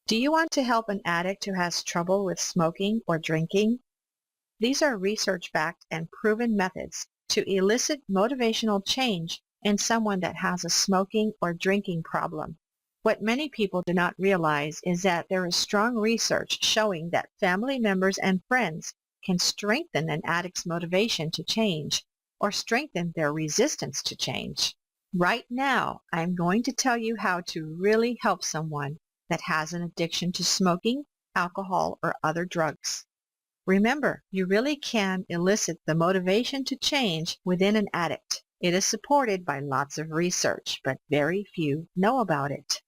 Do you want to help an addict who has trouble with smoking or drinking? These are research-backed and proven methods to elicit motivational change in someone that has a smoking or drinking problem. What many people do not realize is that there is strong research showing that family members and friends can strengthen an addict's motivation to change or strengthen their resistance to change. Right now, I'm going to tell you how to really help someone that has an addiction to smoking, alcohol, or other drugs. Remember, you really can elicit the motivation to change within an addict. It is supported by lots of research, but very few know about it.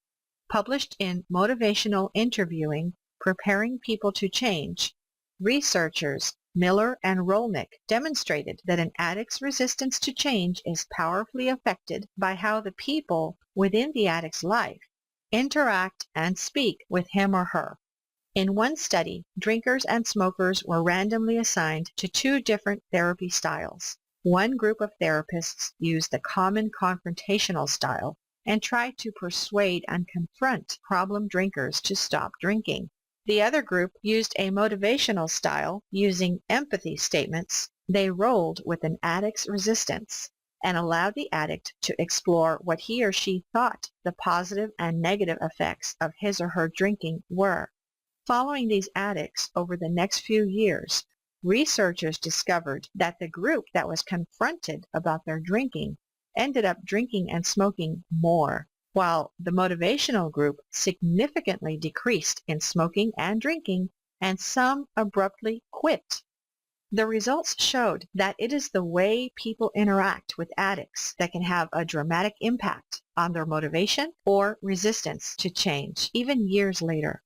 Published in Motivational Interviewing, Preparing People to Change, researchers Miller and Rolnick demonstrated that an addict's resistance to change is powerfully affected by how the people within the addict's life interact and speak with him or her. In one study, drinkers and smokers were randomly assigned to two different therapy styles. One group of therapists used the common confrontational style and tried to persuade and confront problem drinkers to stop drinking. The other group used a motivational style using empathy statements. They rolled with an addict's resistance and allowed the addict to explore what he or she thought the positive and negative effects of his or her drinking were. Following these addicts over the next few years, researchers discovered that the group that was confronted about their drinking ended up drinking and smoking more, while the motivational group significantly decreased in smoking and drinking, and some abruptly quit. The results showed that it is the way people interact with addicts that can have a dramatic impact on their motivation or resistance to change, even years later.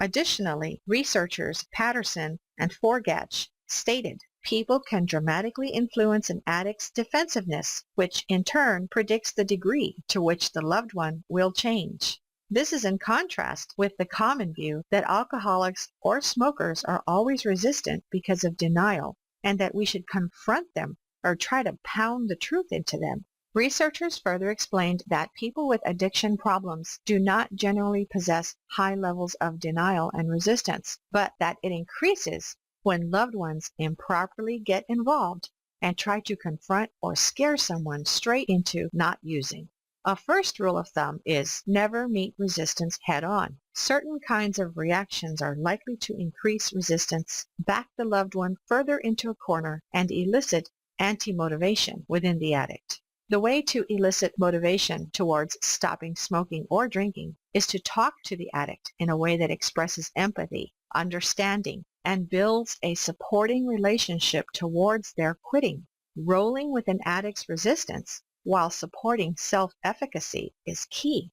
Additionally, researchers Patterson and Forgach stated people can dramatically influence an addict's defensiveness, which in turn predicts the degree to which the loved one will change. This is in contrast with the common view that alcoholics or smokers are always resistant because of denial and that we should confront them or try to pound the truth into them. Researchers further explained that people with addiction problems do not generally possess high levels of denial and resistance, but that it increases when loved ones improperly get involved and try to confront or scare someone straight into not using. A first rule of thumb is never meet resistance head-on. Certain kinds of reactions are likely to increase resistance, back the loved one further into a corner, and elicit anti-motivation within the addict. The way to elicit motivation towards stopping smoking or drinking is to talk to the addict in a way that expresses empathy, understanding, and builds a supporting relationship towards their quitting. Rolling with an addict's resistance while supporting self-efficacy is key.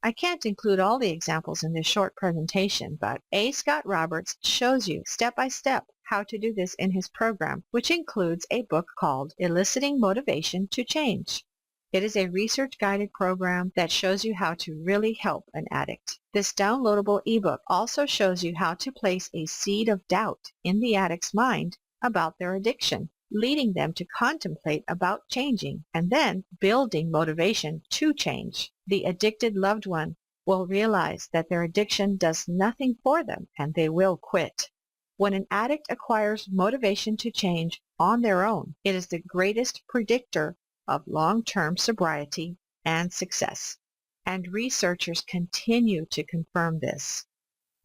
I can't include all the examples in this short presentation, but A. Scott Roberts shows you step-by-step how to do this in his program, which includes a book called Eliciting Motivation to Change. It is a research-guided program that shows you how to really help an addict. This downloadable ebook also shows you how to place a seed of doubt in the addict's mind about their addiction, leading them to contemplate about changing and then building motivation to change. The addicted loved one will realize that their addiction does nothing for them and they will quit. When an addict acquires motivation to change on their own, it is the greatest predictor of long-term sobriety and success. And researchers continue to confirm this.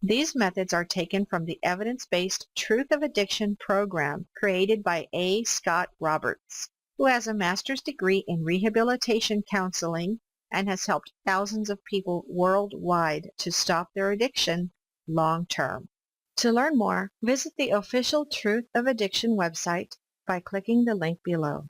These methods are taken from the evidence-based Truth of Addiction program created by A. Scott Roberts, who has a master's degree in rehabilitation counseling and has helped thousands of people worldwide to stop their addiction long-term. To learn more, visit the official Truth of Addiction website by clicking the link below.